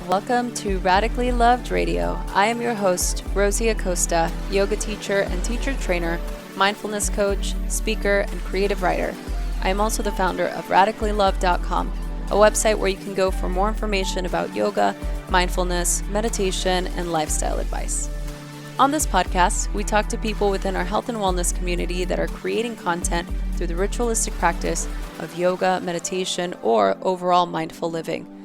Welcome to Radically Loved Radio. I am your host, Rosie Acosta, yoga teacher and teacher trainer, mindfulness coach, speaker, and creative writer. I am also the founder of radicallylove.com, a website where you can go for more information about yoga, mindfulness, meditation, and lifestyle advice. On this podcast, we talk to people within our health and wellness community that are creating content through the ritualistic practice of yoga, meditation, or overall mindful living.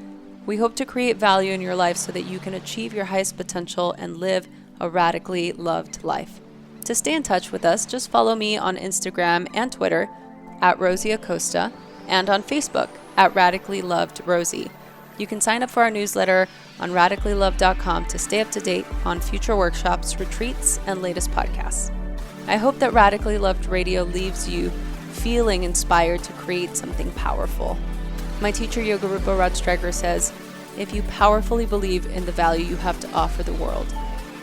We hope to create value in your life so that you can achieve your highest potential and live a radically loved life. To stay in touch with us, just follow me on Instagram and Twitter at Rosie Acosta and on Facebook at Radically Loved Rosie. You can sign up for our newsletter on radicallylove.com to stay up to date on future workshops, retreats, and latest podcasts. I hope that Radically Loved Radio leaves you feeling inspired to create something powerful. My teacher, Yoga Rupa Rajstreger, says, if you powerfully believe in the value you have to offer the world,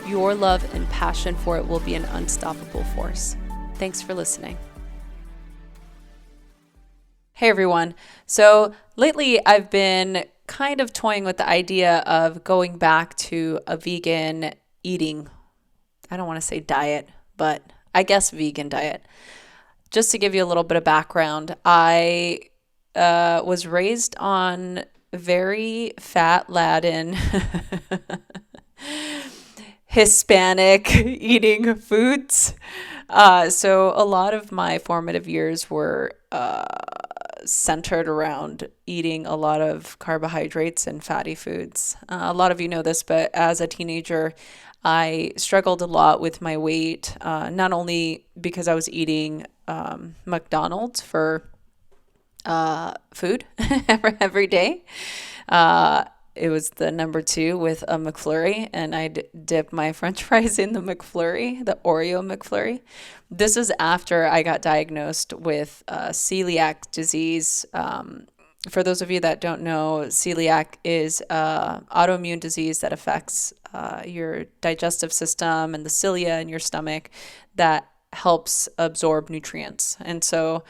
your love and passion for it will be an unstoppable force. Thanks for listening. Hey everyone. So lately I've been kind of toying with the idea of going back to a vegan eating, I don't want to say diet, but I guess vegan diet. Just to give you a little bit of background, I was raised on very fat Latin Hispanic eating foods. So a lot of my formative years were centered around eating a lot of carbohydrates and fatty foods. A lot of you know this, but as a teenager, I struggled a lot with my weight, not only because I was eating McDonald's for food every day. It was the number 2 with a McFlurry, and I'd dip my French fries in the McFlurry, the Oreo McFlurry. This is after I got diagnosed with celiac disease. For those of you that don't know, celiac is an autoimmune disease that affects your digestive system and the cilia in your stomach that helps absorb nutrients. And so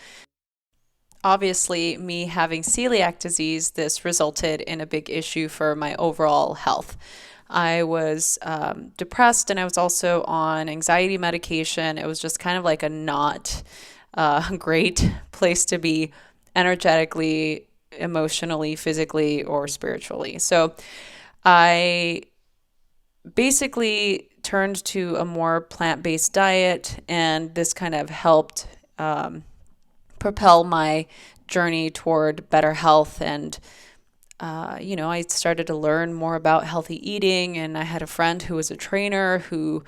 obviously, me having celiac disease, this resulted in a big issue for my overall health. I was depressed, and I was also on anxiety medication. It was just kind of like a not great place to be energetically, emotionally, physically, or spiritually. So I basically turned to a more plant-based diet, and this kind of helped propel my journey toward better health. And, I started to learn more about healthy eating, and I had a friend who was a trainer who,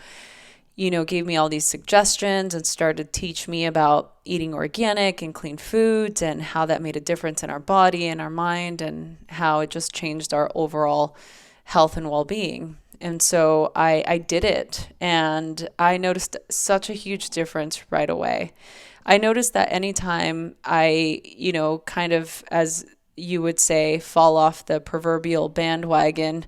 gave me all these suggestions and started to teach me about eating organic and clean foods and how that made a difference in our body and our mind and how it just changed our overall health and well-being. And so I did it, and I noticed such a huge difference right away. I noticed that anytime I, kind of, as you would say, fall off the proverbial bandwagon,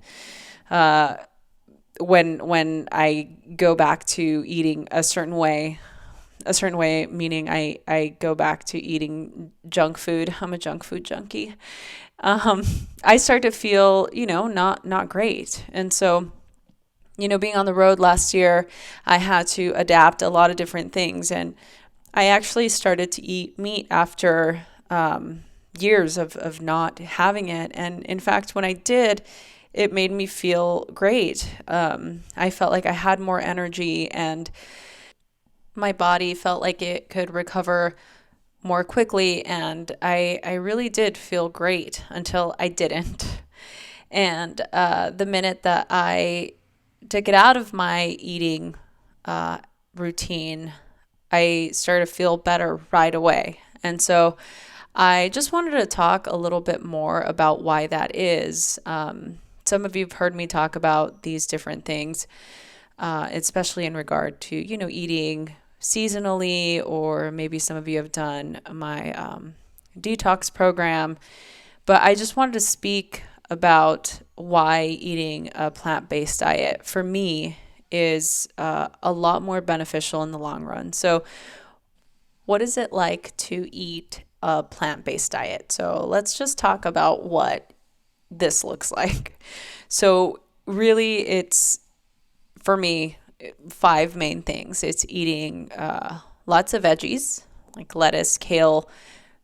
when I go back to eating a certain way, meaning I go back to eating junk food. I'm a junk food junkie. I start to feel, not great. And so, being on the road last year, I had to adapt a lot of different things, and I actually started to eat meat after years of not having it. And in fact, when I did, it made me feel great. I felt like I had more energy, and my body felt like it could recover more quickly. And I really did feel great until I didn't. And the minute that I took it out of my eating routine, I started to feel better right away. And so I just wanted to talk a little bit more about why that is. Some of you have heard me talk about these different things, especially in regard to, eating seasonally, or maybe some of you have done my detox program. But I just wanted to speak about why eating a plant-based diet for me is a lot more beneficial in the long run. So what is it like to eat a plant-based diet? So let's just talk about what this looks like. So really it's, for me, 5 main things. It's eating lots of veggies like lettuce, kale,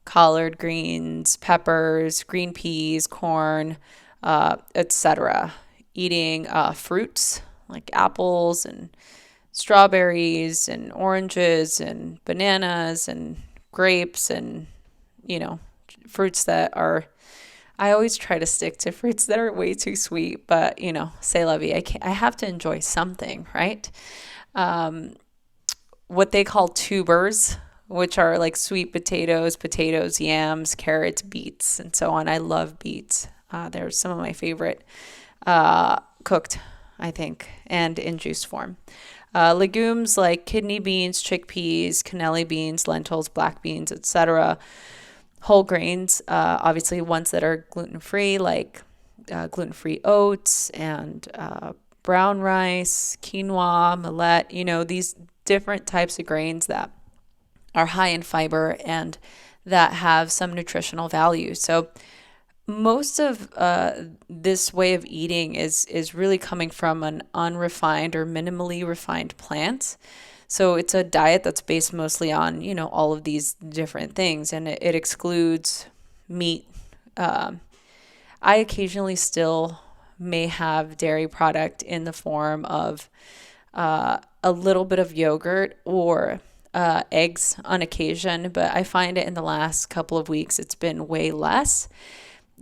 collard greens, peppers, green peas, corn, etc. Eating fruits like apples and strawberries and oranges and bananas and grapes and, fruits that are, I always try to stick to fruits that are way too sweet, but, c'est la vie. I have to enjoy something, right? What they call tubers, which are like sweet potatoes, yams, carrots, beets, and so on. I love beets. They're some of my favorite, cooked, I think, and in juice form. Legumes like kidney beans, chickpeas, cannelli beans, lentils, black beans, etc. Whole grains, obviously ones that are gluten-free, like gluten-free oats and brown rice, quinoa, millet, these different types of grains that are high in fiber and that have some nutritional value. So most of this way of eating is really coming from an unrefined or minimally refined plant. So it's a diet that's based mostly on, all of these different things, and it excludes meat. I occasionally still may have dairy product in the form of a little bit of yogurt or eggs on occasion, but I find it in the last couple of weeks it's been way less.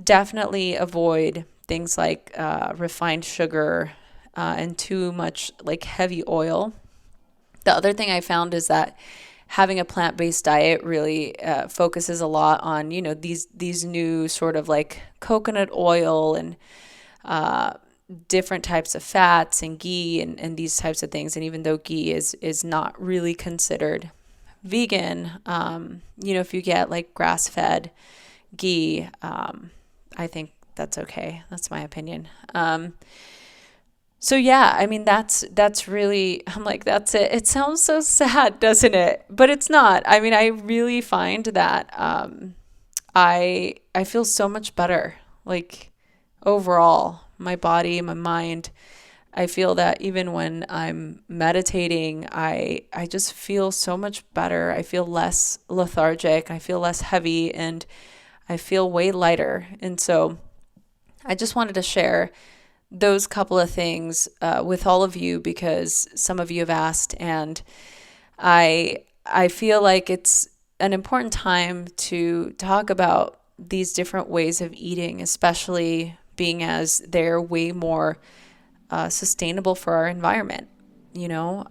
Definitely avoid things like refined sugar and too much like heavy oil. The other thing I found is that having a plant-based diet really focuses a lot on, these new sort of like coconut oil and different types of fats and ghee and these types of things. And even though ghee is not really considered vegan, if you get like grass-fed ghee, I think that's okay. That's my opinion. So yeah, I mean, that's really, I'm like, that's it. It sounds so sad, doesn't it? But it's not. I mean, I really find that I feel so much better, like overall, my body, my mind. I feel that even when I'm meditating, I just feel so much better. I feel less lethargic. I feel less heavy, and I feel way lighter. And so I just wanted to share those couple of things with all of you because some of you have asked, and I feel like it's an important time to talk about these different ways of eating, especially being as they're way more sustainable for our environment. You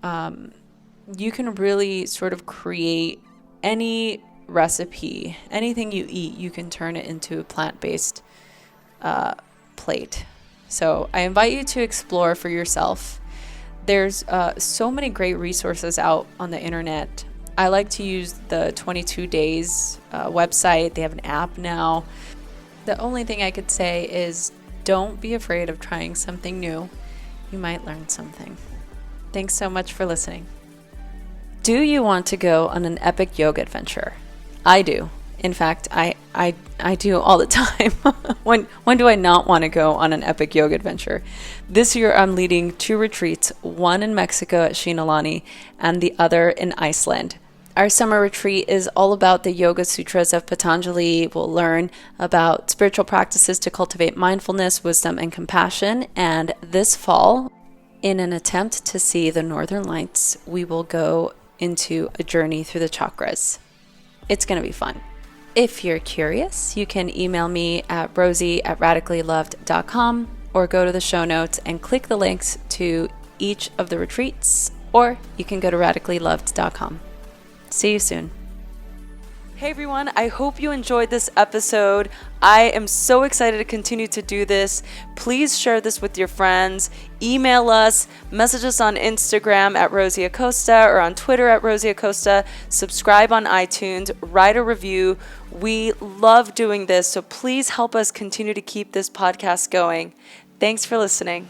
can really sort of create any recipe, anything you eat, you can turn it into a plant-based plate. So I invite you to explore for yourself. There's so many great resources out on the internet. I like to use the 22 Days website. They have an app now. The only thing I could say is don't be afraid of trying something new. You might learn something. Thanks so much for listening. Do you want to go on an epic yoga adventure? I do. In fact, I do all the time. When do I not want to go on an epic yoga adventure? This year I'm leading 2 retreats, one in Mexico at Shinalani and the other in Iceland. Our summer retreat is all about the Yoga Sutras of Patanjali. We'll learn about spiritual practices to cultivate mindfulness, wisdom, and compassion. And this fall, in an attempt to see the Northern Lights, we will go into a journey through the chakras. It's going to be fun. If you're curious, you can email me at rosie@radicallyloved.com or go to the show notes and click the links to each of the retreats, or you can go to radicallyloved.com. See you soon. Hey everyone, I hope you enjoyed this episode. I am so excited to continue to do this. Please share this with your friends. Email us, message us on Instagram at Rosie Acosta or on Twitter at Rosie Acosta. Subscribe on iTunes, write a review. We love doing this, so please help us continue to keep this podcast going. Thanks for listening.